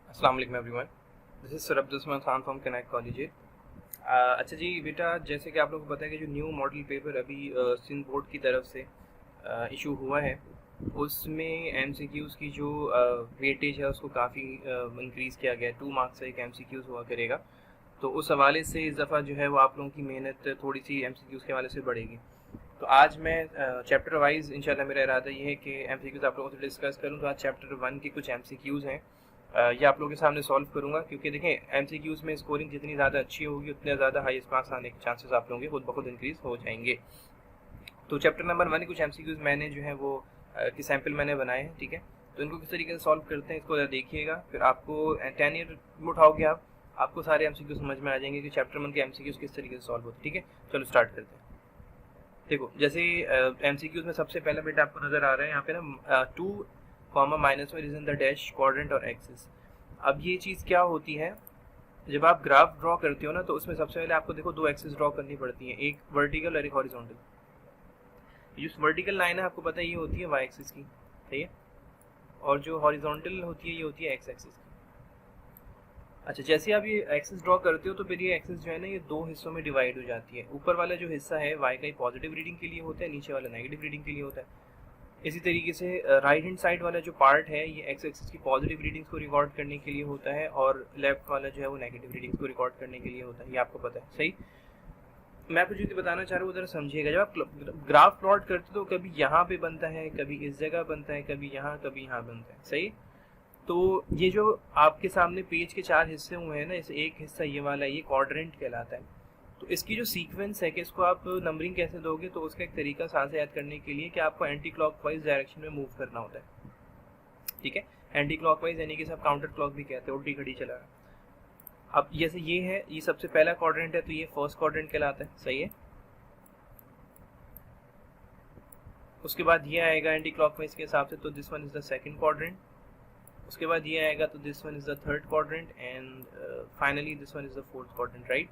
अस्सलाम वालेकुम everyone, this is सरब दुस्मान खान फ्रॉम कनेक्ट कॉलेज। अच्छा जी बेटा, जैसे कि आप लोगों को पता है कि जो न्यू मॉडल पेपर अभी सिंध बोर्ड की तरफ से इशू हुआ है, उसमें एमसीक्यूज़ की जो वेटेज है उसको काफ़ी इंक्रीज़ किया गया है। 2 मार्क्स का एक एमसीक्यूज़ हुआ करेगा, तो उस हवाले से इस दफ़ा जो है वो आप लोगों की मेहनत थोड़ी सी एमसीक्यूज़ के हवाले से बढ़ेगी। तो आज मैं चैप्टर वाइज इंशाल्लाह मेरा इरादा ये है कि एमसीक्यूज़ आप लोगों से डिस्कस करूँ। तो आज चैप्टर 1 के कुछ एमसीक्यूज़ हैं, ये आप लोगों के सामने सॉल्व करूँगा, क्योंकि देखें एमसीक्यूज़ में स्कोरिंग जितनी ज़्यादा अच्छी होगी उतने ज़्यादा हाईएस्ट मार्क्स आने के चांसेस आप लोगों के खुद ब खुद इंक्रीज़ हो जाएंगे। तो चैप्टर नंबर 1 के कुछ एमसीक्यूज़ मैंने जो है वो की सैम्पल मैंने बनाए हैं, ठीक है। तो इनको किस तरीके से सॉल्व करते हैं इसको ज़रा देखिएगा, फिर आपको 10 ईयर उठाओगे आपको सारे एमसीक्यू समझ में आ जाएंगे कि चैप्टर 1 के एमसीक्यूज़ किस तरीके से सॉल्व होते हैं, ठीक है। चलो स्टार्ट करते हैं। देखो जैसे एमसीक्यूज़ में सबसे पहला बेटा आपको नज़र आ रहा है यहाँ पे ना, 2 comma minus is in the dash quadrant और एक्सिस। अब ये चीज़ क्या होती है, जब आप ग्राफ ड्रॉ करते हो ना, तो उसमें सबसे पहले आपको देखो 2 एक्सिस ड्रॉ करनी पड़ती हैं, एक वर्टिकल और एक हॉरिजॉन्टल। जो वर्टिकल लाइन है आपको पता है ये होती है वाई एक्सिस की, सही है, और जो हॉरिजॉन्टल होती है ये होती है एक्स एक्सिस की। अच्छा, जैसे आप ये एक्सिस ड्रॉ करते हो तो फिर ये एक्सिस जो है ना ये 2 हिस्सों में डिवाइड हो जाती है। ऊपर वाला जो हिस्सा है वाई का पॉजिटिव रीडिंग के लिए होता है, नीचे वाला नेगेटिव रीडिंग के लिए होता है। इसी तरीके से राइट हैंड साइड वाला जो पार्ट है ये एक्स एक्सिस की पॉजिटिव रीडिंग्स को रिकॉर्ड करने के लिए होता है, और लेफ्ट वाला जो है वो नेगेटिव रीडिंग्स को रिकॉर्ड करने के लिए होता है, ये आपको पता है, सही। मैं आपको जो बताना चाह रहा हूँ उधर समझिएगा। जब आप ग्राफ प्लॉट करते हो तो कभी यहाँ पे बनता है, कभी इस जगह बनता है, कभी यहाँ बनता है, सही। तो ये जो आपके सामने पेज के 4 हिस्से हुए हैं ना, इस एक हिस्सा ये वाला ये क्वाड्रेंट कहलाता है। तो इसकी जो सीक्वेंस है कि इसको आप नंबरिंग कैसे दोगे, तो उसका एक तरीका सांस याद करने के लिए कि आपको एंटी क्लॉकवाइज डायरेक्शन में मूव करना होता है, ठीक है। एंटी क्लॉकवाइज यानी कि सब काउंटर क्लॉक भी कहते हैं, उल्टी घड़ी चला रहा है। अब जैसे ये है, ये सबसे पहला क्वाड्रेंट है तो ये फर्स्ट क्वाड्रेंट कहलाता है, सही है। उसके बाद ये आएगा एंटी क्लॉकवाइज के हिसाब से, तो this one is the second quadrant. उसके बाद ये आएगा तो this one is the third quadrant, and finally this one is the fourth quadrant, right.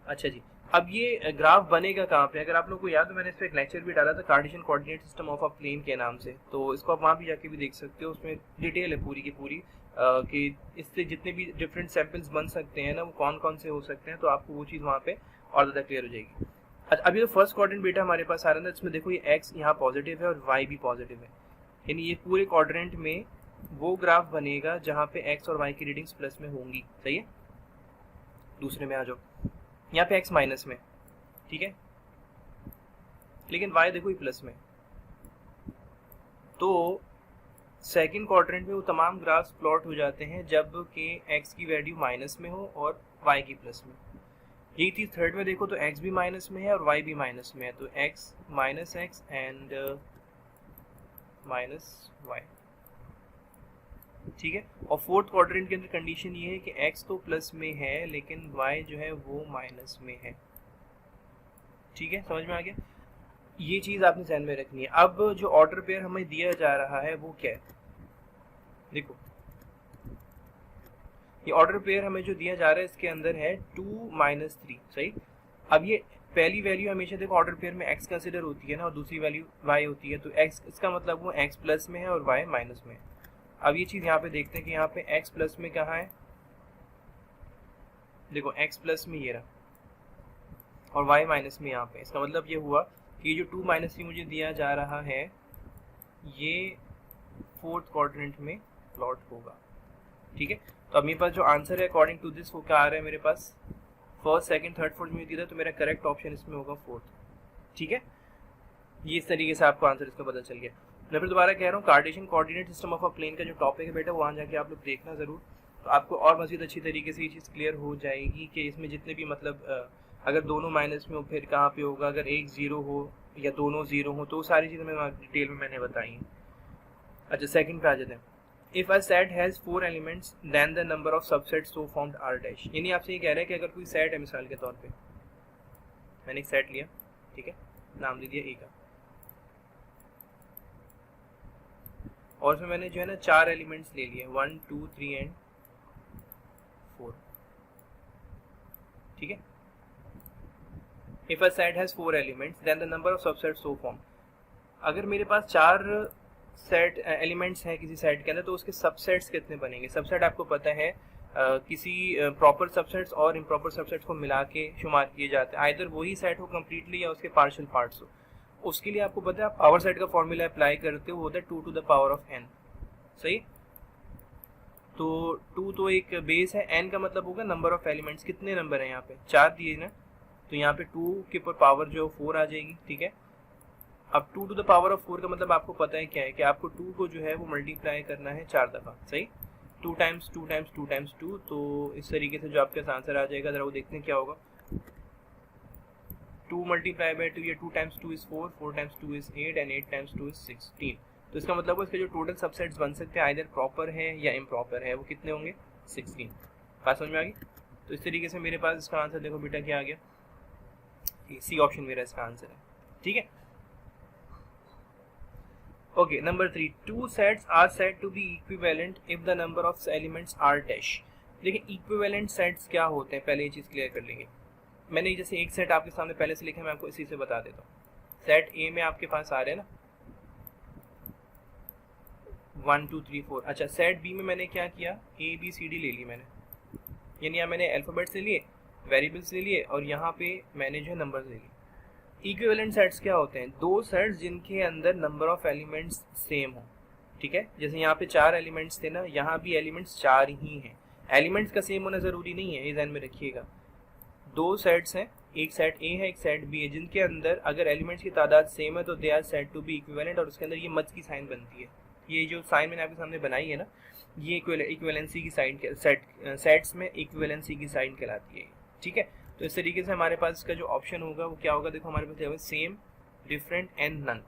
अच्छा जी, अब ये ग्राफ बनेगा कहाँ पे, अगर आप लोगों को याद हो मैंने इस पर एक लेक्चर भी डाला था Cartesian coordinate system of a plane के नाम से, तो इसको आप वहाँ भी जाके भी देख सकते हो। उसमें डिटेल है पूरी की पूरी कि इससे जितने भी डिफरेंट सैंपल्स बन सकते हैं ना वो कौन कौन से हो सकते हैं, तो आपको वो चीज़ वहाँ पे और ज़्यादा क्लियर हो जाएगी। अच्छा, अभी तो फर्स्ट क्वाड्रेंट बेटा हमारे पास आ रहा है, इसमें देखो ये एक्स यहाँ पॉजिटिव है और वाई भी पॉजिटिव है, यानी ये पूरे क्वाड्रेंट में वो ग्राफ बनेगा जहाँ पे एक्स और वाई की रीडिंग्स प्लस में होंगी, सही है। दूसरे में आ जाओ, यहाँ पे एक्स माइनस में, ठीक है, लेकिन वाई देखो ये प्लस में। तो सेकंड क्वाड्रेंट में वो तमाम ग्राफ्स प्लॉट हो जाते हैं जब कि एक्स की वैल्यू माइनस में हो और वाई की प्लस में। यही चीज़ थर्ड में देखो तो एक्स भी माइनस में है और वाई भी माइनस में है, तो x minus x and minus y, ठीक है। और फोर्थ क्वाड्रेंट के अंदर कंडीशन ये है कि एक्स तो प्लस में है लेकिन वाई जो है वो माइनस में है, ठीक है, समझ में आ गया। ये चीज़ आपने ध्यान में रखनी है। अब जो ऑर्डर पेयर हमें दिया जा रहा है वो क्या है, देखो ये ऑर्डर पेयर हमें जो दिया जा रहा है इसके अंदर है 2 माइनस 3, सही। अब ये पहली वैल्यू हमेशा देखो ऑर्डर पेयर में x कंसिडर होती है ना, और दूसरी वैल्यू y होती है, तो x इसका मतलब वो x प्लस में है और y माइनस में है। अब ये चीज़ यहाँ पे देखते हैं कि यहाँ पे x प्लस में कहाँ है, देखो x प्लस में ये रहा और y माइनस में यहाँ पे। इसका मतलब ये हुआ कि ये जो 2 माइनस 3 मुझे दिया जा रहा है ये फोर्थ क्वाड्रेंट में प्लॉट होगा, ठीक है। तो अब मेरे पास जो आंसर है अकॉर्डिंग टू दिस वो क्या आ रहा है मेरे पास, फर्स्ट सेकंड थर्ड फोर्थ में दिया था, तो मेरा करेक्ट ऑप्शन इसमें होगा फोर्थ, ठीक है। ये इस तरीके से आपको आंसर इसका पता चल गया। मैं फिर दोबारा कह रहा हूँ Cartesian coordinate system of a plane का जो टॉपिक है बेटा वहाँ जाके आप लोग देखना ज़रूर, तो आपको और मज़ीद अच्छी तरीके से ये चीज़ क्लियर हो जाएगी कि इसमें जितने भी मतलब अगर दोनों माइनस में हो फिर कहाँ पे होगा, अगर एक ज़ीरो हो या दोनों ज़ीरो हो, तो सारी चीज़ें मैं डिटेल में मैंने बताई हैं। अच्छा, सेकंड पे आ जाते हैं। If a set has 4 elements then the number of subsets so formed are dash, यानी आपसे ये कह रहा है कि अगर कोई सेट है, मिसाल के तौर पे मैंने एक सेट लिया, ठीक है, नाम दे दिया ए का, और उसमें मैंने जो है ना 4 एलिमेंट्स ले लिए, 1 2 3 एंड 4, ठीक है। If a set has 4 elements then the number of subsets so form, अगर मेरे पास 4 सेट एलिमेंट्स हैं किसी सेट के अंदर तो उसके सबसेट्स कितने बनेंगे। सबसेट आपको पता है किसी प्रॉपर सबसेट्स और इम्प्रॉपर सबसेट्स को मिला के शुमार किए जाते हैं, आइदर वही सेट हो कम्प्लीटली या उसके पार्शियल पार्ट्स हो। उसके लिए आपको पता है आप पावर सेट का फॉर्मूला अप्लाई करते हो, वो होता है 2 to the power of n। सही, तो 2 तो एक बेस है, n का मतलब होगा नंबर ऑफ एलिमेंट्स। कितने नंबर हैं यहाँ पे 4 दिए ना, तो यहाँ पे 2 के ऊपर पावर जो 4 आ जाएगी। ठीक है, अब 2 to the power of 4 का मतलब आपको पता है क्या है कि आपको 2 को जो है वो मल्टीप्लाई करना है 4 दफ़ा। सही, 2 times 2 times 2 times 2, तो इस तरीके से जो आपके पास आंसर आ जाएगा ज़रा वो देखते हैं क्या होगा। 2 मल्टीप्लाई बाई 2, ये 2 times 2 is 4, 4 times 2 is 8 and 8 times 2 is 16। तो इसका मतलब है इसके जो टोटल सबसेट्स बन सकते हैं आइदर प्रॉपर है या इम्प्रॉपर है, वो कितने होंगे 16। बात समझ में आ गई। तो इस तरीके से मेरे पास इसका आंसर देखो बेटा क्या आ गया, सी ऑप्शन मेरा इसका आंसर है। ठीक है, okay. Number 3, 2 sets are said to be equivalent if the number of elements are dash. देखिए इक्विवेलेंट सेट्स क्या होते हैं, पहले ये चीज़ क्लियर कर लेंगे। मैंने जैसे एक सेट आपके सामने पहले से लिखा है, मैं आपको इसी से बता देता हूँ। सेट ए में आपके पास आ रहे हैं ना 1 2 3 4। अच्छा, सेट बी में मैंने क्या किया, ए बी सी डी ले ली मैंने, यानी यहाँ मैंने अल्फ़ाबेट्स ले लिए, वेरिएबल्स ले लिए और यहाँ पे मैंने जो है नंबर्स ले लिए। इक्विवेलेंट सेट्स क्या होते हैं, दो सेट्स जिनके अंदर नंबर ऑफ एलिमेंट्स सेम हो। ठीक है, जैसे यहाँ पे 4 एलिमेंट्स थे ना, यहाँ भी एलिमेंट्स 4 ही हैं। एलिमेंट्स का सेम होना ज़रूरी नहीं है, ये ध्यान में रखिएगा। दो सेट्स हैं, एक सेट ए है एक सेट बी है, जिनके अंदर अगर एलिमेंट्स की तादाद सेम है तो they are said to be equivalent, और उसके अंदर ये मच की साइन बनती है। ये जो साइन मैंने आपके सामने बनाई है ना, ये इक्विवेलेंसी की साइन, सेट्स में इक्विवेलेंसी की साइन कहलाती है। ठीक है, तो इस तरीके से हमारे पास इसका जो ऑप्शन होगा वो क्या होगा, देखो हमारे पास है सेम, डिफरेंट एंड नन।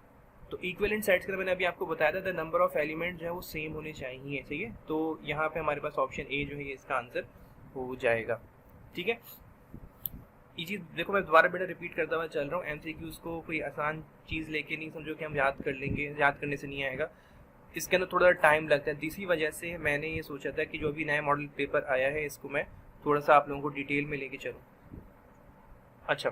तो इक्विवेलेंट सेट्स का मैंने अभी आपको बताया था द नंबर ऑफ एलिमेंट जो है वो सेम होने चाहिए। सही है, तो यहाँ पे हमारे पास ऑप्शन ए जो है ये इसका आंसर हो जाएगा। ठीक है, ये चीज़ देखो मैं दोबारा बेटा रिपीट करता हुआ चल रहा हूँ। एमसीक्यूज़ को कोई आसान चीज़ लेके नहीं समझो कि हम याद कर लेंगे, याद करने से नहीं आएगा, इसके अंदर थोड़ा टाइम लगता है। इसी वजह से मैंने ये सोचा था कि जो अभी नया मॉडल पेपर आया है इसको मैं थोड़ा सा आप लोगों को डिटेल में लेके चलूँ। अच्छा,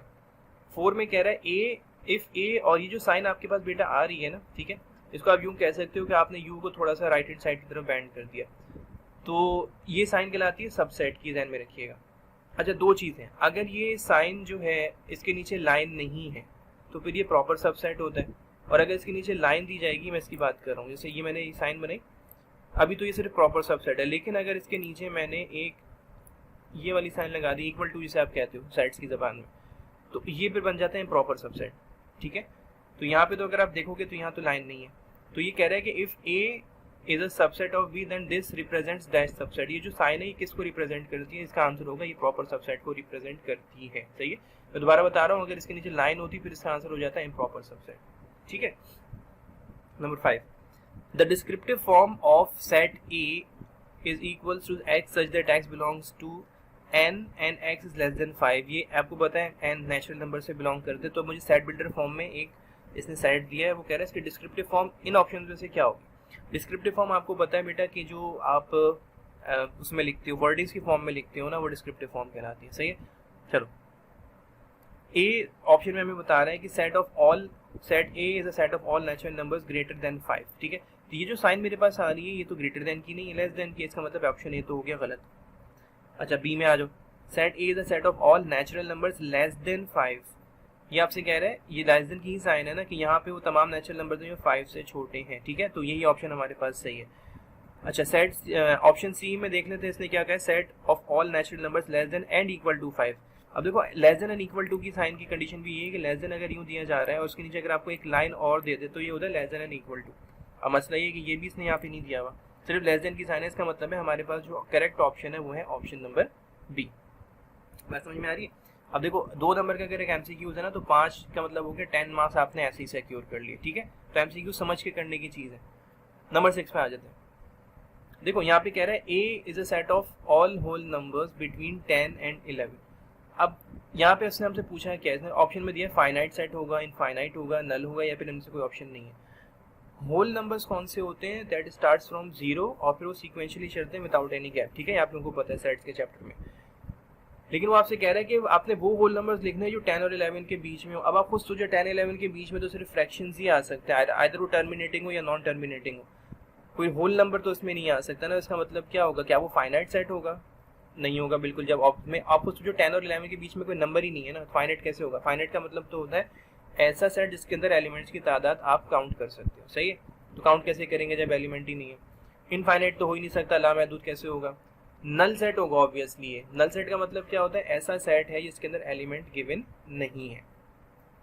4 में कह रहा है ए इफ़ ए, और ये जो साइन आपके पास बेटा आ रही है ना, ठीक है, इसको आप यूँ कह सकते हो कि आपने यू को थोड़ा सा राइट हैंड साइड की तरफ बैंड कर दिया, तो ये साइन कहलाती है सबसेट की, ध्यान में रखिएगा। अच्छा, दो चीज़ें, अगर ये साइन जो है इसके नीचे लाइन नहीं है तो फिर ये प्रॉपर सबसेट होता है, और अगर इसके नीचे लाइन दी जाएगी, मैं इसकी बात कर रहा हूँ, जैसे ये मैंने ये साइन बनाई, अभी तो ये सिर्फ प्रॉपर सबसेट है, लेकिन अगर इसके नीचे मैंने एक ये वाली साइन लगा दी इक्वल टू, जिसे आप कहते हो सेट्स की ज़बान में, तो ये फिर बन जाता है प्रॉपर सबसेट। ठीक है, तो यहाँ पे तो अगर आप देखोगे तो यहाँ तो लाइन नहीं है, तो ये कह रहा है कि if A is a subset of B then this represents that subset. ये जो साइन है ये किसको रिप्रेजेंट करती है, इसका आंसर होगा ये प्रॉपर सबसेट को रिप्रेजेंट करती है। सही है, मैं दोबारा बता रहा हूँ, अगर इसके नीचे लाइन होती फिर इसका आंसर हो जाता है इम्प्रॉपर सबसेट। ठीक है, number 5, the descriptive form of set A is equals to x such that x belongs to N and x is less than 5। ये आपको पता है एन नेचुरल नंबर से बिलोंग करते, तो मुझे सेट बिल्डर फॉर्म में एक इसने सेट दिया है, वो कह रहा है इसकी डिस्क्रिप्टिव फॉर्म इन ऑप्शन में से क्या होगी। डिस्क्रिप्टिव फॉर्म आपको पता है बेटा कि जो आप उसमें लिखते हो, वर्डिंग्स की फॉर्म में लिखते हो ना, वो डिस्क्रिप्टिव फॉर्म कहलाती है। सही है, चलो ए ऑप्शन में हमें बता रहा है कि set of all, set A is a set of all natural numbers greater than 5। ठीक है, तो ये जो साइन मेरे पास आ रही है ये तो ग्रेटर देन की नहीं है, लेस देन की, इसका मतलब ऑप्शन ए तो हो गया गलत। अच्छा, बी में आ जाओ, set A is a set of all natural numbers less than 5। ये आपसे कह रहा है ये लेस देन की ही साइन है ना, कि यहाँ पे वो तमाम नेचुरल नंबर जो 5 से छोटे हैं। ठीक है, तो यही ऑप्शन हमारे पास सही है। अच्छा, सेट ऑप्शन सी में देख लेते हैं, इसने क्या कहा है, set of all natural numbers less than and equal to 5। अब देखो less than and equal to की साइन की कंडीशन भी ये है कि लेस देन अगर यूँ दिया जा रहा है और उसके नीचे अगर आपको एक लाइन और दे दे तो ये होता है less than and equal to. अब मसला ये कि ये भी इसने यहाँ पे नहीं दिया हुआ, सिर्फ लेस देन की साइन है, इसका मतलब है हमारे पास जो करेक्ट ऑप्शन है वो है ऑप्शन नंबर बी। बात समझ में आ रही है। अब देखो 2 नंबर का अगर एक एमसीक्यूज है ना, तो 5 का मतलब हो गया 10 मार्क्स आपने ऐसे ही सिक्योर कर लिए। ठीक है, तो एमसीक्यू समझ के करने की चीज़ है। नंबर 6 पे आ जाते हैं। देखो यहाँ पे कह रहा है A is a set of all whole numbers between 10 and 11। अब यहाँ पे उसने हमसे पूछा है क्या, इसने ऑप्शन में दिया फाइनाइट सेट होगा, इनफाइनाइट होगा, नल होगा, या फिर इनसे कोई ऑप्शन नहीं है। होल नंबर्स कौन से होते हैं, दैट स्टार्ट्स फ्रॉम 0 और फिर वो सीक्वेंशियली चलते हैं विदाउट एनी गैप। ठीक है, आप लोगों को पता है सेट्स के चैप्टर में। लेकिन वो आपसे कह रहा है कि आपने वो होल नंबर्स लिखने हैं जो 10 और 11 के बीच में हो। अब आप खुद सोचो 10 11 के बीच में तो सिर्फ फ्रैक्शंस ही आ सकते हैं, आइदर वो टर्मिनेटिंग हो या नॉन टर्मिनेटिंग हो, कोई होल नंबर तो इसमें नहीं आ सकता ना। इसका मतलब क्या होगा, क्या वो फाइनाइट सेट होगा? नहीं होगा बिल्कुल। जब आपको सोचो 10 और 11 के बीच में कोई नंबर ही नहीं है ना, फाइनाइट कैसे होगा? फाइनाइट का मतलब तो होता है ऐसा सेट जिसके अंदर एलिमेंट्स की तादाद आप काउंट कर सकते हो, सही है। तो काउंट कैसे करेंगे जब एलिमेंट ही नहीं है? इनफाइनाइट तो हो ही नहीं सकता, लामहदूद कैसे होगा? नल सेट होगा ऑब्वियसली। है नल सेट का मतलब क्या होता है? ऐसा सेट है जिसके अंदर एलिमेंट गिवन नहीं है।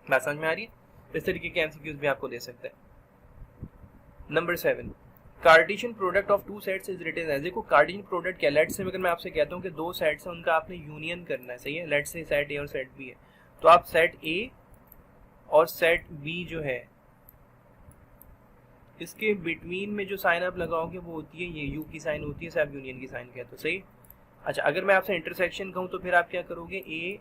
बात समझ में आ रही है? इस तरीके के एमसीक्यूज भी आपको दे सकता है। Number 7, Cartesian product of two sets is written as. देखो कार्टेशियन प्रोडक्ट क्या, लेट्स से अगर मैं आपसे कहता हूँ कि दो सेट्स हैं, उनका आपने यूनियन करना है, सही है। लेट्स से सेट ए और सेट बी है, तो आप सेट ए और सेट बी जो है इसके बिटवीन में जो साइन आप लगाओगे वो होती है ये यू की साइन होती है, सब यूनियन की साइन कहते हो, सही। अच्छा, अगर मैं आपसे इंटरसेक्शन कहूँ तो फिर आप क्या करोगे? ए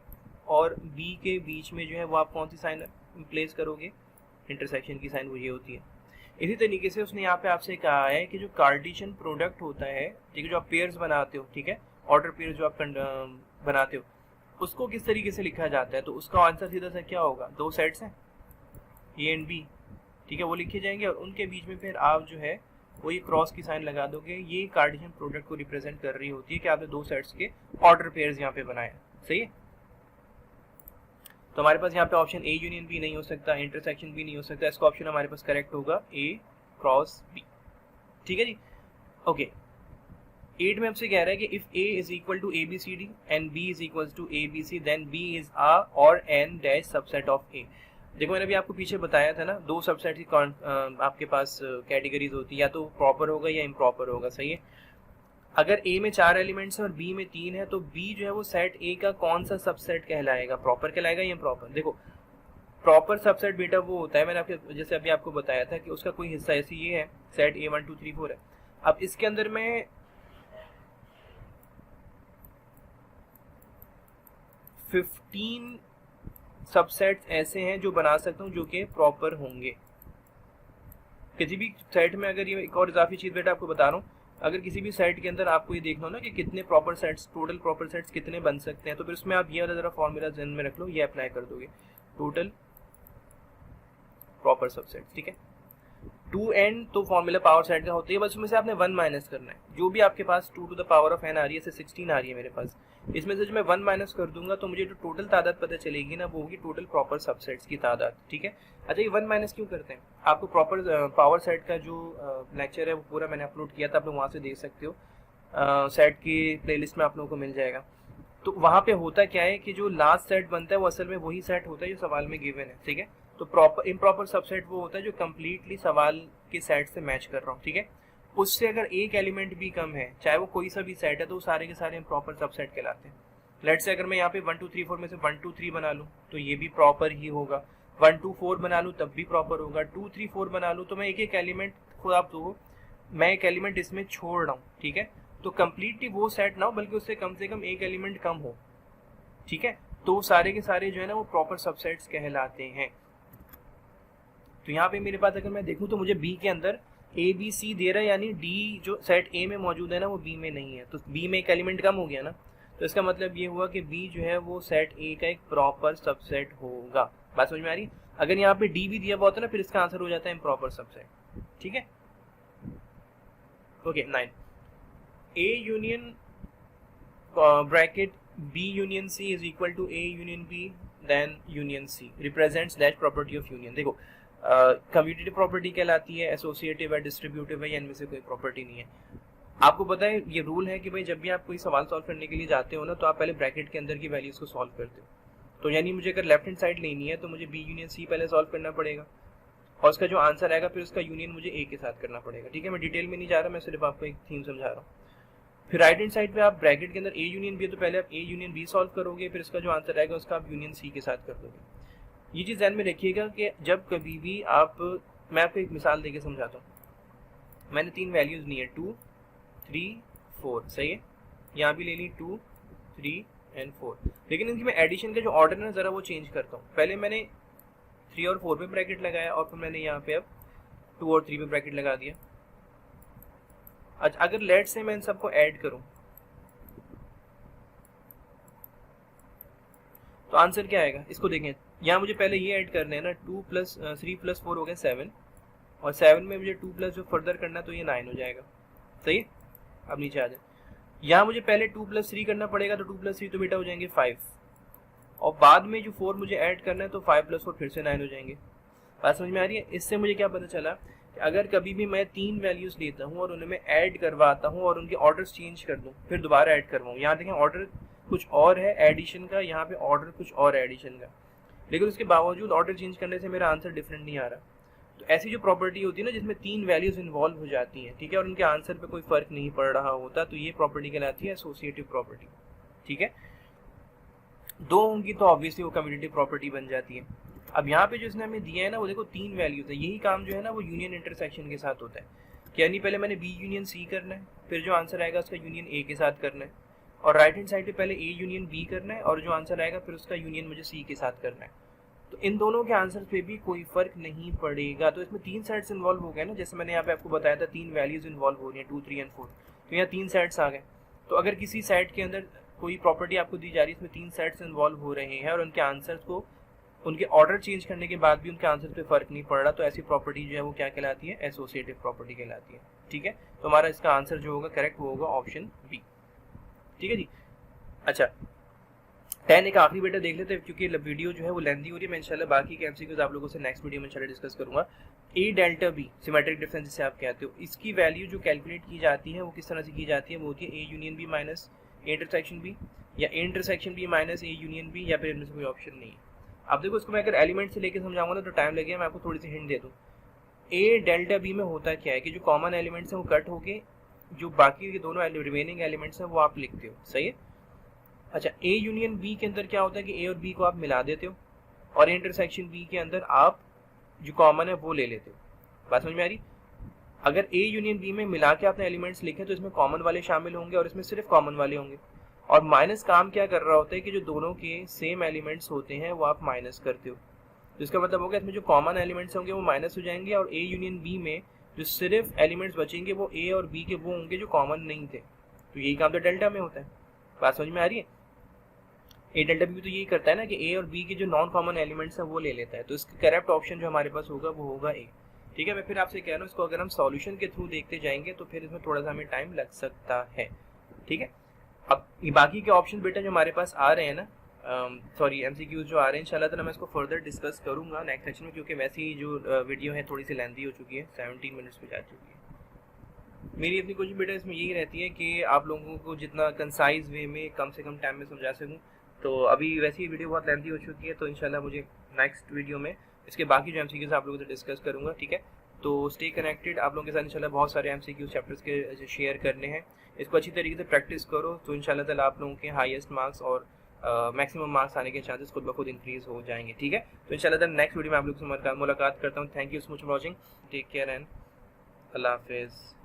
और बी के बीच में जो है वो आप कौन सी साइन प्लेस करोगे? इंटरसेक्शन की साइन वो ये होती है। इसी तरीके से उसने यहाँ पे आपसे कहा है कि जो कार्टेशियन प्रोडक्ट होता है, ठीक है, जो आप पेयर्स बनाते हो, ठीक है, ऑर्डर पेयर जो आप बनाते हो, उसको किस तरीके से लिखा जाता है? तो उसका आंसर सीधा सा क्या होगा? दो सेट्स हैं ए एंड बी, ठीक है, वो लिखे जाएंगे और उनके बीच में फिर आप जो है वो ये क्रॉस की साइन लगा दोगे। ये कार्टेशियन प्रोडक्ट को रिप्रेजेंट कर रही होती है कि आपने दो सेट्स के ऑर्डर पेयर्स यहाँ पे बनाए, सही है। तो हमारे पास यहाँ पे ऑप्शन ए यूनियन बी नहीं हो सकता, इंटरसेक्शन भी नहीं हो सकता, इसका ऑप्शन हमारे पास करेक्ट होगा ए क्रॉस बी, ठीक है जी। ओके, 8 में आपसे कह रहा है कि if A is equal to A B C D and B is equal to A B C then B is a or an dash subset of A. देखो मैंने अभी आपको पीछे बताया था ना, दो सबसेट की आपके पास कैटेगरीज होती है, या तो प्रॉपर होगा या इम्प्रॉपर होगा, सही है। अगर ए में 4 एलिमेंट्स है और बी में 3 है, तो बी जो है वो सेट ए का कौन सा सबसेट कहलाएगा? प्रॉपर कहलाएगा या इम्प्रॉपर? देखो प्रॉपर सबसेट बेटा वो होता है, मैंने आपके जैसे अभी आपको बताया था कि उसका कोई हिस्सा ऐसे ये है, सेट ए 1 2 3 4 है। अब इसके अंदर में 15 सबसेट्स ऐसे हैं जो बना सकता हूँ जो कि प्रॉपर होंगे किसी भी सेट में। अगर ये एक और इजाफी चीज बेटा आपको बता रहा हूँ, अगर किसी भी सेट के अंदर आपको ये देखना हो ना कि कितने proper sets, total proper sets कितने बन सकते हैं, तो फिर उसमें आप ये वाला जरा फॉर्मूला ध्यान में रख लो, ये अप्लाई कर दोगे, टोटल प्रॉपर सबसेट, ठीक है। 2n तो फॉर्मूला पावर सेट का होता है, बस उसमें से आपने 1 माइनस करना है। जो भी आपके पास 2 to the power of n आ रही है, जैसे 16 आ रही है मेरे पास, इसमें से जो मैं 1 माइनस कर दूंगा तो मुझे जो टोटल तादाद पता चलेगी ना, वो होगी टोटल प्रॉपर सबसेट्स की तादाद, ठीक है। अच्छा, ये 1 माइनस क्यों करते हैं? आपको प्रॉपर पावर सेट का जो लेक्चर है वो पूरा मैंने अपलोड किया था, आप लोग वहाँ से देख सकते हो, सेट की प्लेलिस्ट में आप लोगों को मिल जाएगा। तो वहाँ पे होता क्या है कि जो लास्ट सेट बनता है वो असल में वही सेट होता है जो सवाल में गिवन है, ठीक है। तो प्रॉपर इम्प्रॉपर सबसेट वो होता है जो कम्प्लीटली सवाल के सेट से मैच कर रहा हूँ, ठीक है। उससे अगर एक एलिमेंट भी कम है, चाहे वो कोई सा भी सेट है, तो सारे के सारे इम्प्रॉपर सबसेट कहलाते हैं। लेट्स से अगर मैं यहाँ पे 1 2 3 4 में से 1 2 3 बना लूँ तो ये भी प्रॉपर ही होगा, 1 2 4 बना लूँ तब भी प्रॉपर होगा, 2 3 4 बना लूँ तो मैं एक एक एलिमेंट खुद आप दो, मैं एक एलिमेंट इसमें छोड़ रहा हूँ, ठीक है। तो कम्प्लीटली वो सेट ना हो, बल्कि उससे कम से कम एक एलिमेंट कम हो, ठीक है। तो सारे के सारे जो है ना वो प्रॉपर सबसेट्स कहलाते हैं। तो यहाँ पे मेरे पास अगर मैं देखूँ तो मुझे बी के अंदर ए बी सी दे रहा है, यानी डी जो सेट ए में मौजूद है ना वो बी में नहीं है, तो बी में एक एलिमेंट कम हो गया ना, तो इसका मतलब ये हुआ कि बी जो है वो सेट ए का एक प्रॉपर सबसेट होगा। बात समझ में आ रही है? अगर यहाँ पे डी भी दिया हुआ होता है ना, फिर इसका आंसर हो जाता है इम्प्रॉपर सबसेट, ठीक है। Okay, 9, A union bracket B union C is equal to A union B then union C represents that property of union. देखो कम्यूटेटिव प्रॉपर्टी कहलाती है, एसोसिएटिव है, डिस्ट्रीब्यूटिव है, या इनमें से कोई प्रॉपर्टी नहीं है। आपको पता है ये रूल है कि भाई जब भी आप कोई सवाल सॉल्व करने के लिए जाते हो ना, तो आप पहले ब्रैकेट के अंदर की वैल्यूज को सॉल्व करते हो। तो यानी मुझे अगर लेफ्ट हैंड साइड लेनी है तो मुझे बी यूनियन सी पहले सॉल्व करना पड़ेगा, और उसका जो आंसर आएगा फिर उसका यूनियन मुझे ए के साथ करना पड़ेगा, ठीक है। मैं डिटेल में नहीं जा रहा, मैं सिर्फ आपको एक थीम समझा रहा हूँ। फिर राइट हैंड साइड पे आप ब्रैकेट के अंदर ए यूनियन बी है, तो पहले आप ए यूनियन बी सॉल्व करोगे, फिर इसका जो आंसर आएगा उसका आप यूनियन सी के साथ कर दोगे। ये चीज़ ध्यान में रखिएगा कि जब कभी भी आप, मैं आपको एक मिसाल देके समझाता हूँ। मैंने 3 वैल्यूज ली है, 2 3 4, सही है। यहाँ भी ले ली 2 3 एंड 4, लेकिन इनकी मैं एडिशन का जो ऑर्डर है ज़रा वो चेंज करता हूँ। पहले मैंने 3 और 4 पे ब्रैकेट लगाया, और फिर मैंने यहाँ पे अब 2 और 3 पे ब्रैकेट लगा दिया। अच्छा, अगर लेट से मैं इन सबको ऐड करूं, तो आंसर क्या आएगा, इसको देखें। यहाँ मुझे पहले ये ऐड करना है ना, 2 + 3 + 4 हो गया 7, और 7 में मुझे 2 प्लस जो फर्दर करना है तो ये 9 हो जाएगा। सही है, अब नीचे आ जाए। यहाँ मुझे पहले 2 + 3 करना पड़ेगा, तो 2 + 3 तो बेटा हो जाएंगे 5, और बाद में जो 4 मुझे ऐड करना है तो 5 + 4 फिर से 9 हो जाएंगे। बात समझ में आ रही है? इससे मुझे क्या पता चला कि अगर कभी भी मैं 3 वैल्यूज लेता हूँ और उन्हें मैं ऐड करवाता हूँ और उनके ऑर्डर्स चेंज कर दूँ, फिर दोबारा ऐड करवाऊँ, यहाँ देखें ऑर्डर कुछ और है एडिशन का, यहाँ पे ऑर्डर कुछ और है एडिशन का, लेकिन उसके बावजूद ऑर्डर चेंज करने से मेरा आंसर डिफरेंट नहीं आ रहा। तो ऐसी जो प्रॉपर्टी होती है ना जिसमें 3 वैल्यूज इन्वॉल्व हो जाती हैं, ठीक है, और उनके आंसर पे कोई फर्क नहीं पड़ रहा होता, तो ये प्रॉपर्टी कहलाती है एसोसिएटिव प्रॉपर्टी। ठीक है, 2 होंगी तो ऑब्वियसली वो कम्यूटेटिव प्रॉपर्टी बन जाती है। अब यहाँ पे जो इसने हमें दिया है ना, वो देखो 3 वैल्यूज है। यही काम जो है ना वो यूनियन इंटरसेक्शन के साथ होता है, यानी पहले मैंने बी यूनियन सी करना है, फिर जो आंसर आएगा उसका यूनियन ए के साथ करना है, और राइट हैंड साइड पे पहले ए यूनियन बी करना है, और जो आंसर आएगा फिर उसका यूनियन मुझे सी के साथ करना है। तो इन दोनों के आंसर पे भी कोई फर्क नहीं पड़ेगा। तो इसमें 3 सेट्स इन्वॉल्व हो गए ना, जैसे मैंने यहाँ पे आपको बताया था 3 वैल्यूज इन्वॉल्व हो रही हैं, 2, 3 और 4, तो यहाँ 3 सेट्स आ गए। तो अगर किसी सेट के अंदर कोई प्रॉपर्टी आपको दी जा रही है, इसमें 3 सेट्स इन्वॉल्व हो रहे हैं और उनके आंसर्स को, उनके ऑर्डर चेंज करने के बाद भी उनके आंसर पे फर्क नहीं पड़ रहा, तो ऐसी प्रॉपर्टी जो है वो क्या कहलाती है, एसोसिएटिव प्रॉपर्टी कहलाती है। ठीक है, तो हमारा इसका आंसर जो होगा करेक्ट वो होगा ऑप्शन बी। ठीक है जी। अच्छा, 10 एक आखिरी बेटा देख लेते हैं, क्योंकि वीडियो जो है वो लेंथी हो रही है। मैं इंशाल्लाह बाकी के एमसीक्यूज आप लोगों से नेक्स्ट वीडियो में इंशाल्लाह डिस्कस करूंगा। ए डेल्टा बी सिमेट्रिक डिफरेंस जिसे आप कहते हो, इसकी वैल्यू जो कैलकुलेट की जाती है वो किस तरह से की जाती है, वो होती है A union B minus A intersection B, या A intersection B minus A union B, या फिर इनमें से कोई ऑप्शन नहीं है। अब देखो इसको मैं अगर एलिमेंट से लेकर समझाऊंगा ना तो टाइम लगेगा, मैं आपको थोड़ी सी हिंट दे दूँ। ए डेल्टा बी में होता क्या है कि जो कॉमन एलिमेंट्स हैं वो कट होके जो बाकी के दोनों रिमेनिंग एलिमेंट्स हैं वो आप लिखते हो। सही है। अच्छा, ए यूनियन बी के अंदर क्या होता है कि ए और बी को आप मिला देते हो, और इंटरसेक्शन बी के अंदर आप जो कॉमन है वो ले लेते हो। बात समझ में आ रही? अगर ए यूनियन बी में मिला के आपने एलिमेंट्स लिखे तो इसमें कॉमन वाले शामिल होंगे और इसमें सिर्फ कॉमन वाले होंगे, और माइनस काम क्या कर रहा होता है कि जो दोनों के सेम एलिमेंट्स होते हैं वो आप माइनस करते हो। तो इसका मतलब होगा इसमें जो कॉमन एलिमेंट्स होंगे वो माइनस हो जाएंगे, और ए यूनियन बी में जो सिर्फ एलिमेंट्स बचेंगे वो ए और बी के वो होंगे जो कॉमन नहीं थे। तो यही काम तो डेल्टा में होता है। बात समझ में आ रही है? ए डेल्टा बी तो यही करता है ना कि ए और बी के जो नॉन कॉमन एलिमेंट्स हैं वो ले लेता है। तो इसका करेक्ट ऑप्शन जो हमारे पास होगा वो होगा ए। ठीक है, मैं फिर आपसे कह रहा हूँ इसको अगर हम सॉल्यूशन के थ्रू देखते जाएंगे तो फिर इसमें थोड़ा सा हमें टाइम लग सकता है। ठीक है, अब बाकी के ऑप्शन बेटा जो हमारे पास आ रहे हैं ना, सॉरी एमसीक्यूज जो आ रहे हैं, इंशाल्लाह ताला मैं इसको फर्दर डिस्कस करूंगा नेक्स्ट सेक्शन में, क्योंकि वैसे ही जो वीडियो है थोड़ी सी लेंथी हो चुकी है, 17 मिनट्स पे जा चुकी है। मेरी अपनी कोशिश बेटा इसमें यही रहती है कि आप लोगों को जितना कंसाइज वे में कम से कम टाइम में समझा सकूं। तो अभी वैसे ही वीडियो बहुत लेंथी हो चुकी है, तो इंशाल्लाह मुझे नेक्स्ट वीडियो में इसके बाकी जो एमसीक्यूज आप लोगों से डिस्कस करूंगा। ठीक है, तो स्टे कनेक्टेड। आप लोगों के साथ इंशाल्लाह बहुत सारे एमसीक्यूज चैप्टर्स के शेयर करने हैं, इसको अच्छी तरीके से प्रैक्टिस करो तो इंशाल्लाह ताला आप लोगों के हाईएस्ट मार्क्स और मैक्सिमम मार्क्स आने के चांसेस खुद ब खुद इंक्रीज हो जाएंगे। ठीक है, तो इंशाल्लाह ताला नेक्स्ट वीडियो में आप लोगों से मुलाकात करता हूँ। Thank you so much for watching, take care and अल्लाह हाफिज़।